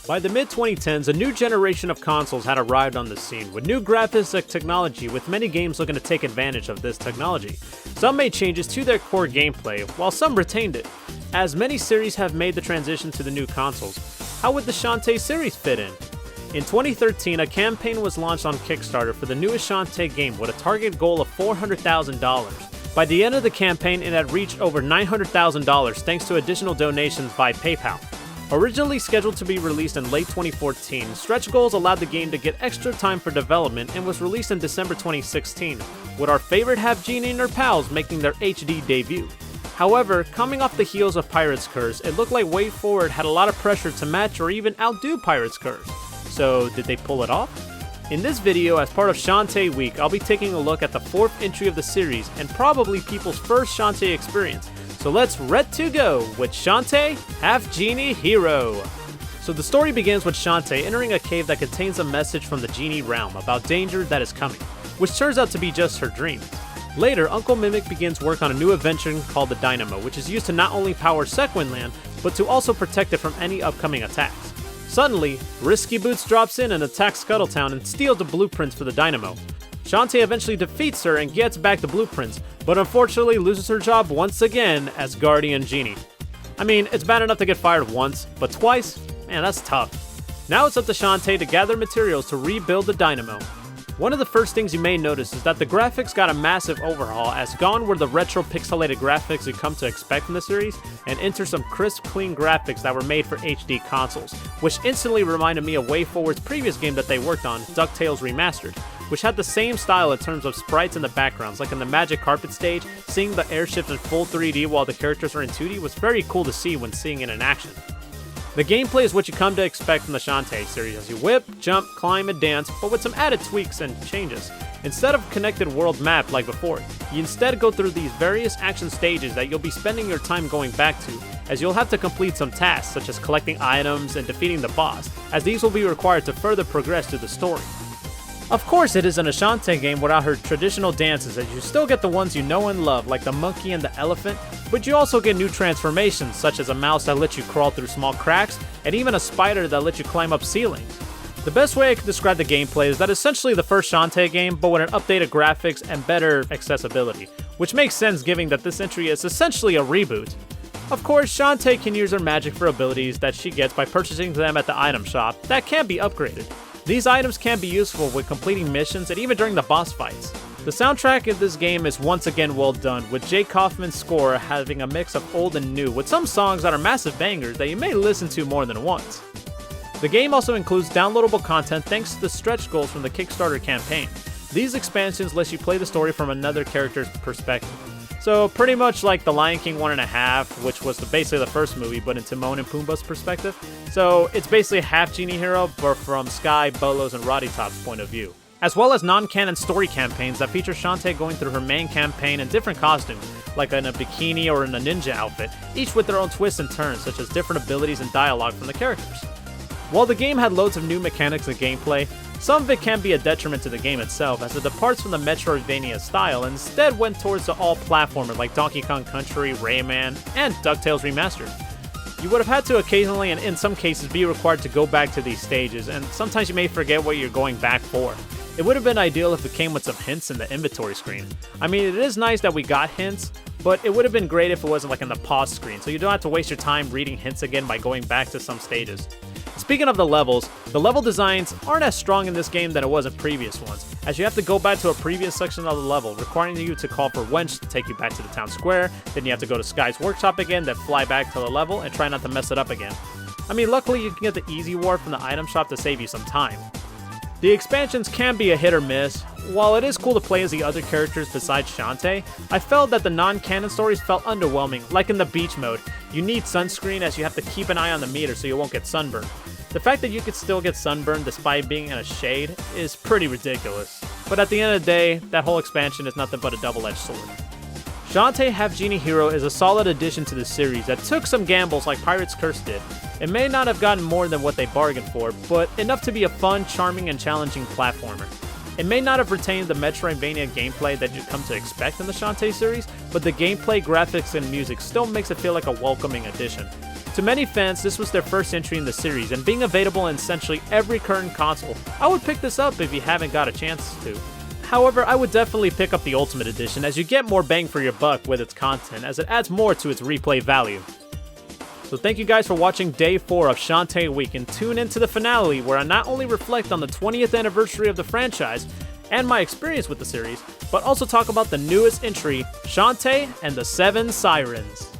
By the mid-2010s, a new generation of consoles had arrived on the scene, with new graphics and technology, with many games looking to take advantage of this technology. Some made changes to their core gameplay, while some retained it. As many series have made the transition to the new consoles, how would the Shantae series fit in? In 2013, a campaign was launched on Kickstarter for the newest Shantae game with a target goal of $400,000. By the end of the campaign, it had reached over $900,000 thanks to additional donations by PayPal. Originally scheduled to be released in late 2014, stretch goals allowed the game to get extra time for development and was released in December 2016, with our favorite half-genie and her pals making their HD debut. However, coming off the heels of Pirate's Curse, it looked like WayForward had a lot of pressure to match or even outdo Pirate's Curse. So, did they pull it off? In this video, as part of Shantae Week, I'll be taking a look at the 4th entry of the series and probably people's first Shantae experience. So let's red to go with Shantae, Half-Genie Hero. So the story begins with Shantae entering a cave that contains a message from the genie realm about danger that is coming, which turns out to be just her dreams. Later, Uncle Mimic begins work on a new invention called the Dynamo, which is used to not only power Sequin Land, but to also protect it from any upcoming attacks. Suddenly, Risky Boots drops in and attacks Scuttletown and steals the blueprints for the Dynamo. Shantae eventually defeats her and gets back the blueprints, but unfortunately loses her job once again as Guardian Genie. I mean, it's bad enough to get fired once, but twice? Man, that's tough. Now it's up to Shantae to gather materials to rebuild the Dynamo. One of the first things you may notice is that the graphics got a massive overhaul, as gone were the retro pixelated graphics you come to expect from the series, and enter some crisp, clean graphics that were made for HD consoles, which instantly reminded me of WayForward's previous game that they worked on, DuckTales Remastered, which had the same style in terms of sprites in the backgrounds, like in the Magic Carpet stage. Seeing the airships in full 3D while the characters are in 2D was very cool to see when seeing it in action. The gameplay is what you come to expect from the Shantae series, as you whip, jump, climb, and dance, but with some added tweaks and changes. Instead of a connected world map like before, you instead go through these various action stages that you'll be spending your time going back to, as you'll have to complete some tasks such as collecting items and defeating the boss, as these will be required to further progress through the story. Of course, it isn't a Shantae game without her traditional dances, as you still get the ones you know and love, like the monkey and the elephant, but you also get new transformations, such as a mouse that lets you crawl through small cracks, and even a spider that lets you climb up ceilings. The best way I can describe the gameplay is that essentially the first Shantae game, but with an updated graphics and better accessibility, which makes sense given that this entry is essentially a reboot. Of course, Shantae can use her magic for abilities that she gets by purchasing them at the item shop that can be upgraded. These items can be useful with completing missions and even during the boss fights. The soundtrack in this game is once again well done, with Jake Kaufman's score having a mix of old and new, with some songs that are massive bangers that you may listen to more than once. The game also includes downloadable content thanks to the stretch goals from the Kickstarter campaign. These expansions let you play the story from another character's perspective. So pretty much like The Lion King 1.5, which was basically the first movie, but in Timon and Pumbaa's perspective. So it's basically a half-genie hero, but from Sky, Bolo's, and Roddy Top's point of view. As well as non-canon story campaigns that feature Shantae going through her main campaign in different costumes, like in a bikini or in a ninja outfit, each with their own twists and turns, such as different abilities and dialogue from the characters. While the game had loads of new mechanics and gameplay, some of it can be a detriment to the game itself, as it departs from the Metroidvania style and instead went towards the all-platformer like Donkey Kong Country, Rayman, and DuckTales Remastered. You would have had to occasionally, and in some cases, be required to go back to these stages, and sometimes you may forget what you're going back for. It would have been ideal if it came with some hints in the inventory screen. I mean, it is nice that we got hints, but it would have been great if it wasn't like in the pause screen, so you don't have to waste your time reading hints again by going back to some stages. Speaking of the level designs aren't as strong in this game than it was in previous ones, as you have to go back to a previous section of the level, requiring you to call for Wench to take you back to the town square, then you have to go to Sky's workshop again, then fly back to the level and try not to mess it up again. I mean, luckily you can get the easy warp from the item shop to save you some time. The expansions can be a hit or miss. While it is cool to play as the other characters besides Shantae, I felt that the non-canon stories felt underwhelming, like in the beach mode. You need sunscreen as you have to keep an eye on the meter so you won't get sunburned. The fact that you could still get sunburned despite being in a shade is pretty ridiculous. But at the end of the day, that whole expansion is nothing but a double-edged sword. Shantae Half-Genie Hero is a solid addition to the series that took some gambles like Pirate's Curse did. It may not have gotten more than what they bargained for, but enough to be a fun, charming, and challenging platformer. It may not have retained the Metroidvania gameplay that you'd come to expect in the Shantae series, but the gameplay, graphics, and music still makes it feel like a welcoming addition. To many fans, this was their first entry in the series, and being available in essentially every current console, I would pick this up if you haven't got a chance to. However, I would definitely pick up the Ultimate Edition as you get more bang for your buck with its content, as it adds more to its replay value. So thank you guys for watching Day 4 of Shantae Week, and tune into the finale where I not only reflect on the 20th anniversary of the franchise and my experience with the series, but also talk about the newest entry, Shantae and the 7 Sirens.